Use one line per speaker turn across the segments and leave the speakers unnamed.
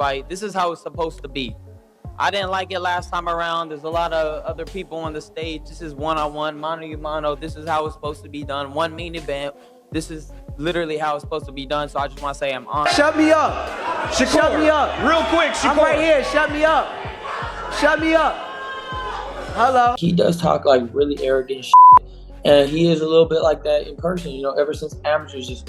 fight. This is how it's supposed to be. I didn't like it last time around. There's a lot of other people on the stage. This is one-on-one, mano-a-mano. This is how it's supposed to be done. One main event. This is literally how it's supposed to be done. So I just want to say I'm on.
Shut me up.
Shakur,
shut me up.
Real quick, Shakur.
I'm right here. Shut me up. Shut me up. Hello.
He does talk like really arrogant shit, and he is a little bit like that in person. You know, ever since amateurs,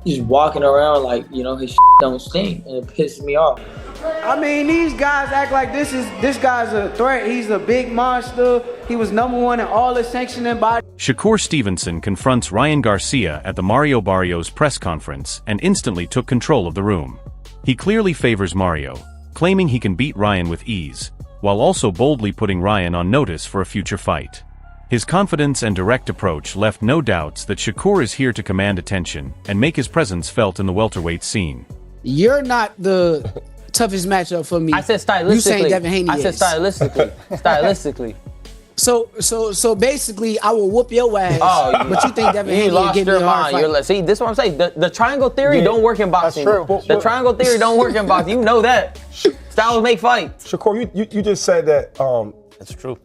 he's walking around like, you know, his shit don't stink, and it pisses me off.
I mean, these guys act like this guy's a threat. He's a big monster. He was #1 in all the sanctioning bodies.
Shakur Stevenson confronts Ryan Garcia at the Mario Barrios press conference and instantly took control of the room. He clearly favors Mario, claiming he can beat Ryan with ease, while also boldly putting Ryan on notice for a future fight. His confidence and direct approach left no doubts that Shakur is here to command attention and make his presence felt in the welterweight scene.
You're not the toughest matchup for me.
I said stylistically.
You saying Devin Haney
I said
is.
stylistically. Stylistically.
So basically, I will whoop your ass.
Oh,
but you think Devin Haney will
lost
give me
your
a hard
mind.
fight?
See, this is what I'm saying. The triangle theory don't work in boxing.
That's true.
The triangle theory don't work in boxing. You know that. Styles make fights.
Shakur, you just said that.
That's true.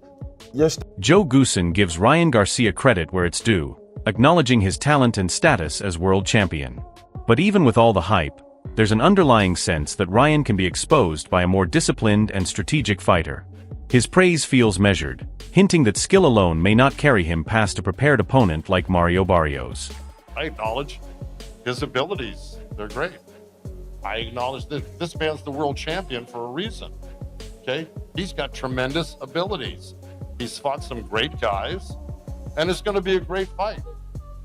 Joe Goosen gives Ryan Garcia credit where it's due, acknowledging his talent and status as world champion. But even with all the hype, there's an underlying sense that Ryan can be exposed by a more disciplined and strategic fighter. His praise feels measured, hinting that skill alone may not carry him past a prepared opponent like Mario Barrios.
I acknowledge his abilities. They're great. I acknowledge that this man's the world champion for a reason. Okay? He's got tremendous abilities. He's fought some great guys, and it's going to be a great fight.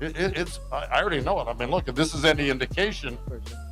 I already know it. I mean, look, if this is any indication,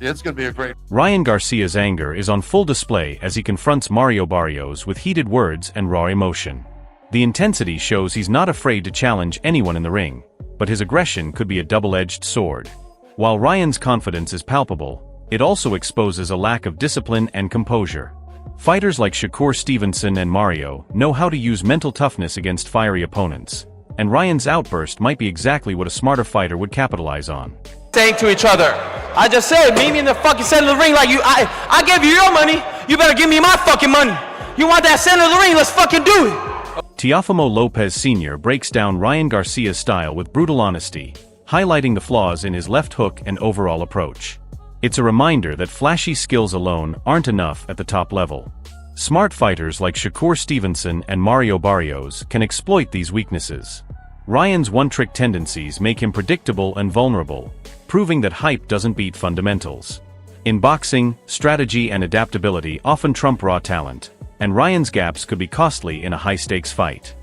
it's going to be a great.
Ryan Garcia's anger is on full display as he confronts Mario Barrios with heated words and raw emotion. The intensity shows he's not afraid to challenge anyone in the ring, but his aggression could be a double-edged sword. While Ryan's confidence is palpable, it also exposes a lack of discipline and composure. Fighters like Shakur Stevenson and Mario know how to use mental toughness against fiery opponents, and Ryan's outburst might be exactly what a smarter fighter would capitalize on.
Saying to each other, I just said, meet me in the fucking center of the ring like you. I gave you your money, you better give me my fucking money. You want that center of the ring, let's fucking do it.
Teofimo Lopez Sr. breaks down Ryan Garcia's style with brutal honesty, highlighting the flaws in his left hook and overall approach. It's a reminder that flashy skills alone aren't enough at the top level. Smart fighters like Shakur Stevenson and Mario Barrios can exploit these weaknesses. Ryan's one-trick tendencies make him predictable and vulnerable, proving that hype doesn't beat fundamentals. In boxing, strategy and adaptability often trump raw talent, and Ryan's gaps could be costly in a high-stakes fight.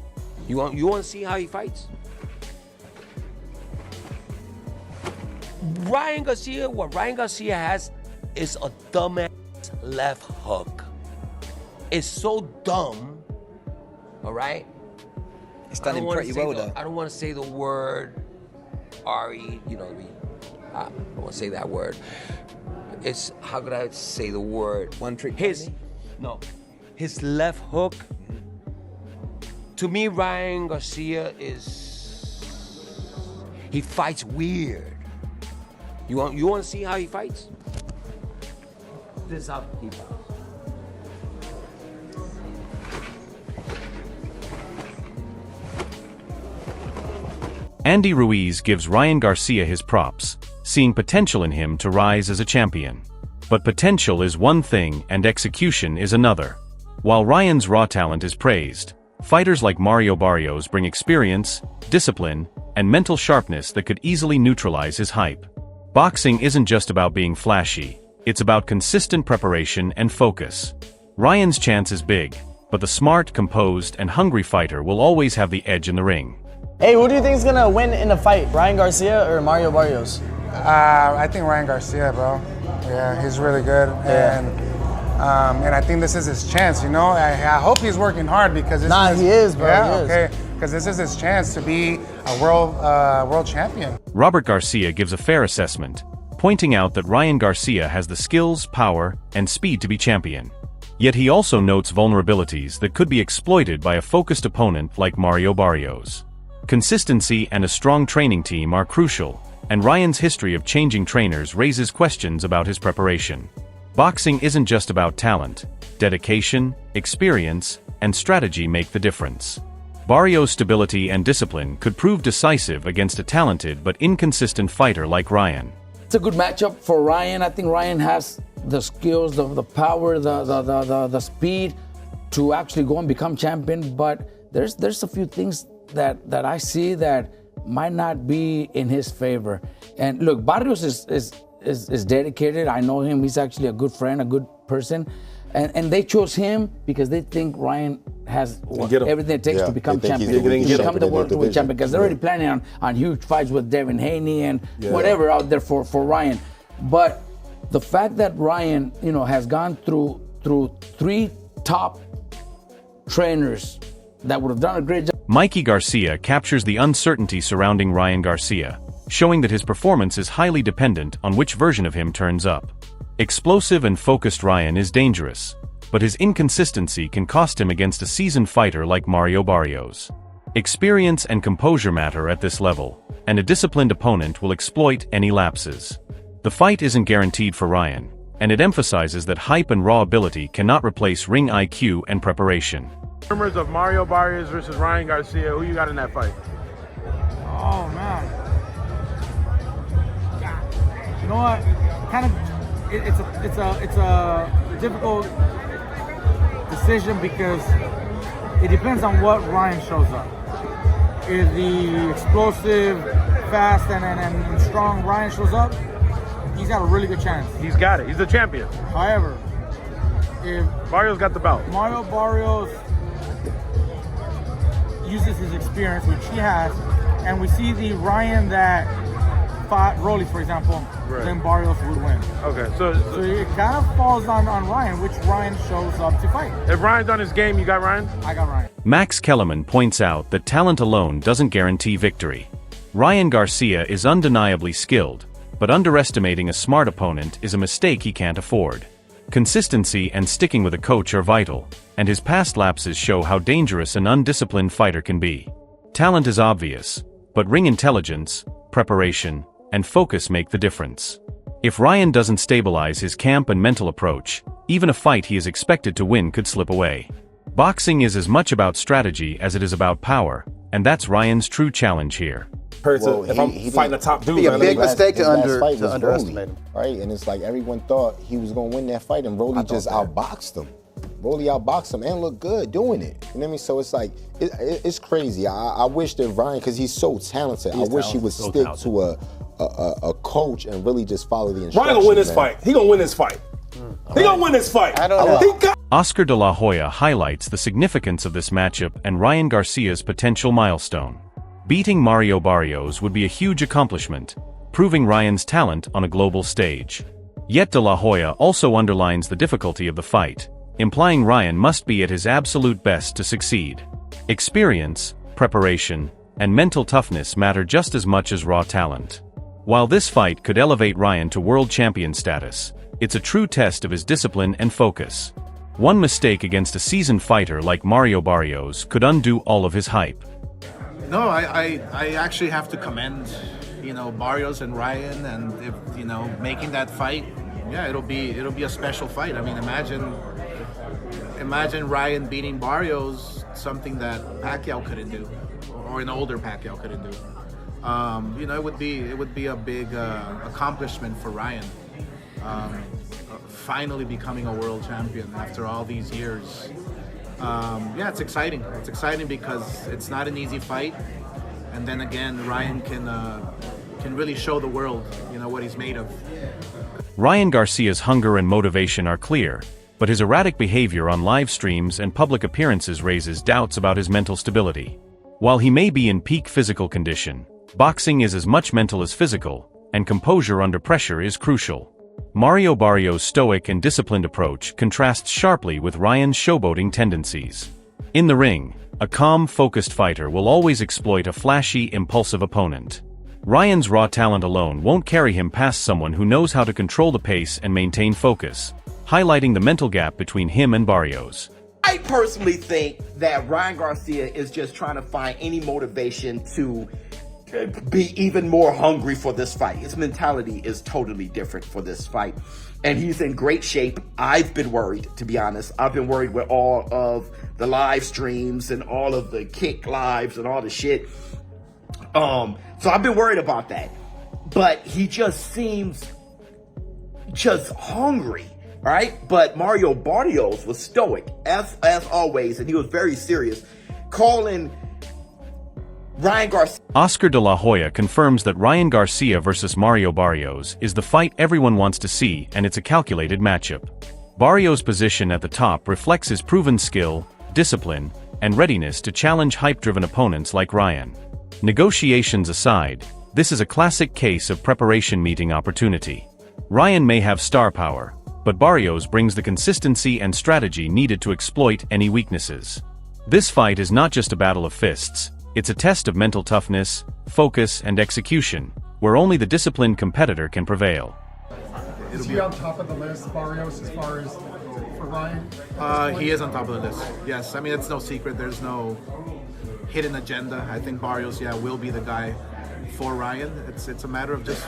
You want to see how he fights? What Ryan Garcia has is a dumbass left hook. It's so dumb, all right?
It's done him pretty well, though.
I don't want to say the word R-E, you know what I mean? I don't want to say that word. It's, how could I say the word?
One trick
No, his left hook. To me, Ryan Garcia he fights weird. You want to see how he fights? This is how he fights.
Andy Ruiz gives Ryan Garcia his props, seeing potential in him to rise as a champion. But potential is one thing and execution is another. While Ryan's raw talent is praised, fighters like Mario Barrios bring experience, discipline, and mental sharpness that could easily neutralize his hype. Boxing isn't just about being flashy, it's about consistent preparation and focus. Ryan's chance is big, but the smart, composed, and hungry fighter will always have the edge in the ring.
Hey, who do you think is gonna win in the fight, Ryan Garcia or Mario Barrios?
I think Ryan Garcia, bro. Yeah, he's really good, and I think this is his chance. You know, I hope he's working hard because
he is, bro.
Yeah, okay, because this is his chance to be a world champion.
Robert Garcia gives a fair assessment, pointing out that Ryan Garcia has the skills, power, and speed to be champion. Yet he also notes vulnerabilities that could be exploited by a focused opponent like Mario Barrios. Consistency and a strong training team are crucial, and Ryan's history of changing trainers raises questions about his preparation. Boxing isn't just about talent. Dedication, experience, and strategy make the difference. Barrios' stability and discipline could prove decisive against a talented but inconsistent fighter like Ryan.
It's a good matchup for Ryan. I think Ryan has the skills, the power, the speed to actually go and become champion. But there's a few things that I see that might not be in his favor. And look, Barrios is dedicated. I know him. He's actually a good friend, a good person. And they chose him because they think Ryan has everything it takes to become champion, to become the world champion. Because they're already planning on huge fights with Devin Haney and whatever out there for Ryan. But the fact that Ryan, has gone through 3 top trainers that would have done a great job.
Mikey Garcia captures the uncertainty surrounding Ryan Garcia, showing that his performance is highly dependent on which version of him turns up. Explosive and focused Ryan is dangerous, but his inconsistency can cost him against a seasoned fighter like Mario Barrios. Experience and composure matter at this level, and a disciplined opponent will exploit any lapses. The fight isn't guaranteed for Ryan, and it emphasizes that hype and raw ability cannot replace ring IQ and preparation.
Rumors of Mario Barrios versus Ryan Garcia. Who you got in that fight?
Oh man, you know what? It's a difficult decision because it depends on what Ryan shows up. If the explosive, fast, and strong Ryan shows up, he's got a really good chance.
He's got it. He's the champion.
However, if
Barrios got the belt,
Mario Barrios uses his experience, which he has, and we see the Ryan that fought Rolly, for example, then Barrios would win.
Okay, so
it kind of falls on Ryan, which Ryan shows up to fight.
If Ryan's on his game, you got Ryan?
I got Ryan.
Max Kellerman points out that talent alone doesn't guarantee victory. Ryan Garcia is undeniably skilled, but underestimating a smart opponent is a mistake he can't afford. Consistency and sticking with a coach are vital, and his past lapses show how dangerous an undisciplined fighter can be. Talent is obvious, but ring intelligence, preparation, and focus make the difference. If Ryan doesn't stabilize his camp and mental approach, even a fight he is expected to win could slip away. Boxing is as much about strategy as it is about power, and that's Ryan's true challenge here.
If I'm fighting a top dude,
it'd be a big mistake to underestimate him, right? And it's like everyone thought he was going to win that fight, and Rolly just outboxed him. Rolly outboxed him and looked good doing it. You know what I mean? So it's like, it's crazy. I wish that Ryan, because he's so talented, I wish he would stick to a coach and really just follow the instructions.
Ryan gonna win this fight. He gonna win this fight. He gonna win this fight.
I don't know.
Oscar de la Hoya highlights the significance of this matchup and Ryan Garcia's potential milestone. Beating Mario Barrios would be a huge accomplishment, proving Ryan's talent on a global stage. Yet de la Hoya also underlines the difficulty of the fight, implying Ryan must be at his absolute best to succeed. Experience, preparation, and mental toughness matter just as much as raw talent. While this fight could elevate Ryan to world champion status, it's a true test of his discipline and focus. One mistake against a seasoned fighter like Mario Barrios could undo all of his hype.
No, I actually have to commend, Barrios and Ryan, and if, making that fight, yeah, it'll be a special fight. I mean, imagine Ryan beating Barrios, something that Pacquiao couldn't do, or an older Pacquiao couldn't do. It would be a big accomplishment for Ryan, finally becoming a world champion after all these years. Yeah, it's exciting. It's exciting because it's not an easy fight, and then again, Ryan can really show the world, what he's made of.
Ryan Garcia's hunger and motivation are clear, but his erratic behavior on live streams and public appearances raises doubts about his mental stability. While he may be in peak physical condition, boxing is as much mental as physical, and composure under pressure is crucial. Mario Barrios' stoic and disciplined approach contrasts sharply with Ryan's showboating tendencies. In the ring, a calm, focused fighter will always exploit a flashy, impulsive opponent. Ryan's raw talent alone won't carry him past someone who knows how to control the pace and maintain focus, highlighting the mental gap between him and Barrios.
I personally think that Ryan Garcia is just trying to find any motivation to be even more hungry for this fight. His mentality is totally different for this fight. And he's in great shape. I've been worried, to be honest. I've been worried with all of the live streams and all of the kick lives and all the shit. So I've been worried about that. But he just seems just hungry, right? But Mario Barrios was stoic, as always, and he was very serious, calling Ryan Garcia.
Oscar de la Hoya confirms that Ryan Garcia versus Mario Barrios is the fight everyone wants to see, and it's a calculated matchup. Barrios' position at the top reflects his proven skill, discipline, and readiness to challenge hype-driven opponents like Ryan. Negotiations aside, this is a classic case of preparation meeting opportunity. Ryan may have star power, but Barrios brings the consistency and strategy needed to exploit any weaknesses. This fight is not just a battle of fists. It's a test of mental toughness, focus, and execution, where only the disciplined competitor can prevail.
Is he on top of the list, Barrios, as far as for Ryan?
He is on top of the list. Yes, I mean, it's no secret. There's no hidden agenda. I think Barrios, will be the guy for Ryan. It's a matter of just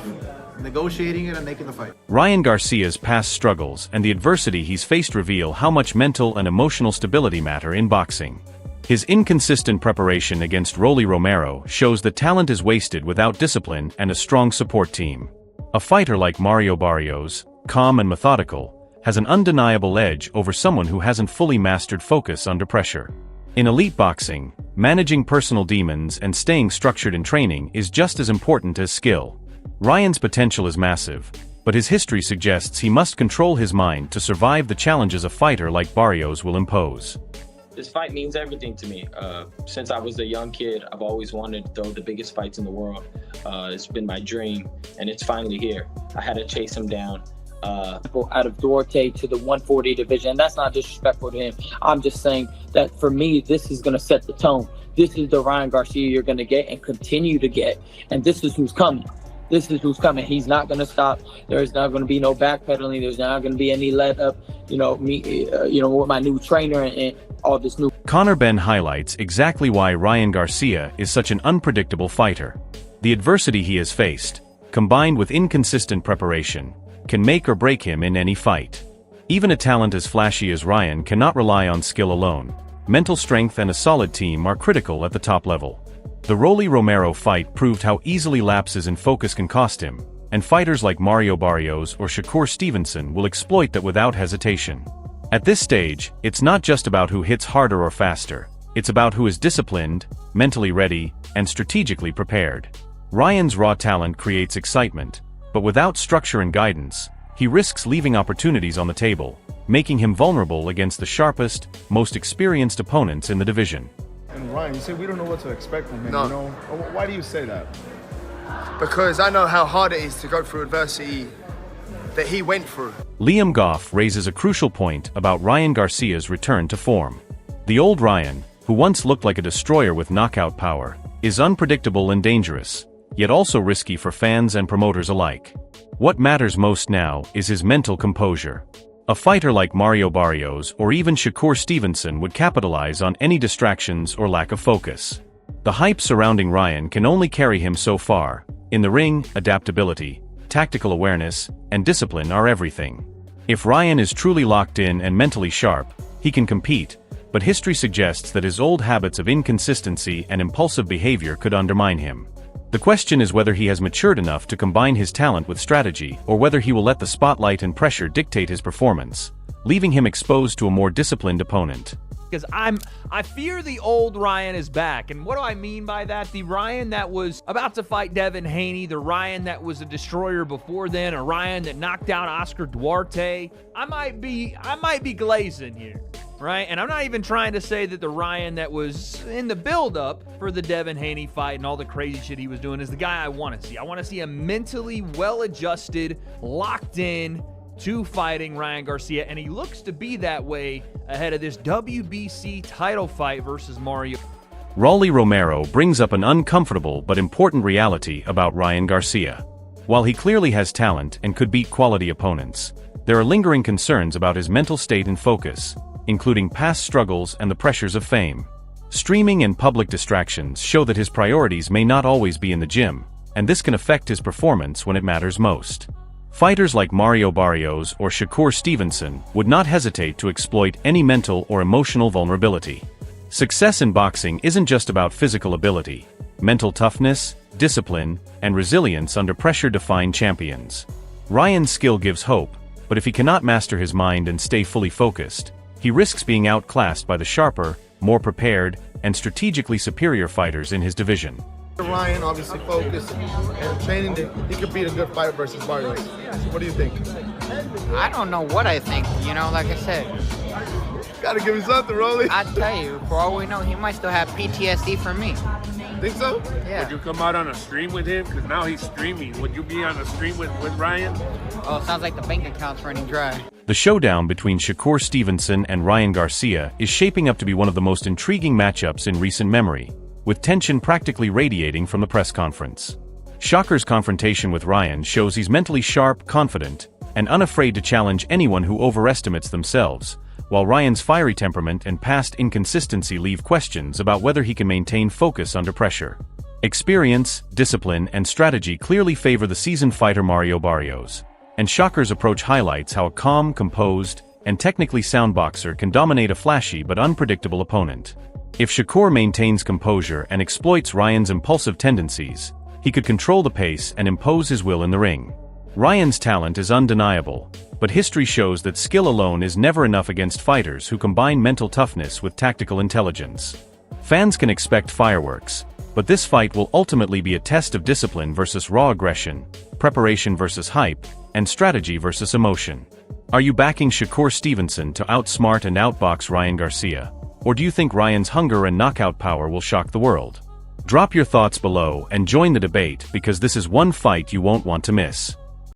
negotiating it and making the fight.
Ryan Garcia's past struggles and the adversity he's faced reveal how much mental and emotional stability matter in boxing. His inconsistent preparation against Rolly Romero shows that talent is wasted without discipline and a strong support team. A fighter like Mario Barrios, calm and methodical, has an undeniable edge over someone who hasn't fully mastered focus under pressure. In elite boxing, managing personal demons and staying structured in training is just as important as skill. Ryan's potential is massive, but his history suggests he must control his mind to survive the challenges a fighter like Barrios will impose.
This fight means everything to me. Since I was a young kid, I've always wanted to throw the biggest fights in the world. It's been my dream, and it's finally here. I had to chase him down.
Out of Duarte to the 140 division, and that's not disrespectful to him. I'm just saying that for me, this is going to set the tone. This is the Ryan Garcia you're going to get and continue to get, and this is who's coming. This is who's coming. He's not going to stop. There's not going to be no backpedaling. There's not going to be any let up. With my new trainer and all this new.
Conor Benn highlights exactly why Ryan Garcia is such an unpredictable fighter. The adversity he has faced, combined with inconsistent preparation, can make or break him in any fight. Even a talent as flashy as Ryan cannot rely on skill alone. Mental strength and a solid team are critical at the top level. The Rolly Romero fight proved how easily lapses in focus can cost him, and fighters like Mario Barrios or Shakur Stevenson will exploit that without hesitation. At this stage, it's not just about who hits harder or faster, it's about who is disciplined, mentally ready, and strategically prepared. Ryan's raw talent creates excitement, but without structure and guidance, he risks leaving opportunities on the table, making him vulnerable against the sharpest, most experienced opponents in the division.
And Ryan, you say we don't know what to expect from him.
No.
You know? Why do you say that?
Because I know how hard it is to go through adversity that he went through.
Liam Goff raises a crucial point about Ryan Garcia's return to form. The old Ryan, who once looked like a destroyer with knockout power, is unpredictable and dangerous, yet also risky for fans and promoters alike. What matters most now is his mental composure. A fighter like Mario Barrios or even Shakur Stevenson would capitalize on any distractions or lack of focus. The hype surrounding Ryan can only carry him so far. In the ring, adaptability, tactical awareness, and discipline are everything. If Ryan is truly locked in and mentally sharp, he can compete, but history suggests that his old habits of inconsistency and impulsive behavior could undermine him. The question is whether he has matured enough to combine his talent with strategy or whether he will let the spotlight and pressure dictate his performance, leaving him exposed to a more disciplined opponent.
Because I fear the old Ryan is back. And what do I mean by that? The Ryan that was about to fight Devin Haney, the Ryan that was a destroyer before then, a Ryan that knocked out Oscar Duarte. I might be glazing here, right? And I'm not even trying to say that the Ryan that was in the build-up for the Devin Haney fight and all the crazy shit he was doing is the guy I want to see. I want to see a mentally well-adjusted, locked in, to fighting Ryan Garcia, and he looks to be that way ahead of this WBC title fight versus Mario.
Rolly Romero brings up an uncomfortable but important reality about Ryan Garcia. While he clearly has talent and could beat quality opponents, there are lingering concerns about his mental state and focus, including past struggles and the pressures of fame. Streaming and public distractions show that his priorities may not always be in the gym, and this can affect his performance when it matters most. Fighters like Mario Barrios or Shakur Stevenson would not hesitate to exploit any mental or emotional vulnerability. Success in boxing isn't just about physical ability. Mental toughness, discipline, and resilience under pressure define champions. Ryan's skill gives hope, but if he cannot master his mind and stay fully focused, he risks being outclassed by the sharper, more prepared, and strategically superior fighters in his division.
Ryan obviously focused and training that he could beat a good fighter versus Barrios. What do you think?
I don't know what I think, you know, like I said.
Gotta give me something, Rolly.
I tell you, for all we know, he might still have PTSD from me.
Think so?
Yeah.
Would you come out on a stream with him? Because now he's streaming. Would you be on a stream with Ryan?
Oh, sounds like the bank account's running dry.
The showdown between Shakur Stevenson and Ryan Garcia is shaping up to be one of the most intriguing matchups in recent memory, with tension practically radiating from the press conference. Shakur's confrontation with Ryan shows he's mentally sharp, confident, and unafraid to challenge anyone who overestimates themselves, while Ryan's fiery temperament and past inconsistency leave questions about whether he can maintain focus under pressure. Experience, discipline, and strategy clearly favor the seasoned fighter Mario Barrios, and Shakur's approach highlights how a calm, composed, and technically sound boxer can dominate a flashy but unpredictable opponent. If Shakur maintains composure and exploits Ryan's impulsive tendencies, he could control the pace and impose his will in the ring. Ryan's talent is undeniable, but history shows that skill alone is never enough against fighters who combine mental toughness with tactical intelligence. Fans can expect fireworks, but this fight will ultimately be a test of discipline versus raw aggression, preparation versus hype, and strategy versus emotion. Are you backing Shakur Stevenson to outsmart and outbox Ryan Garcia? Or do you think Ryan's hunger and knockout power will shock the world? Drop your thoughts below and join the debate, because this is one fight you won't want to miss.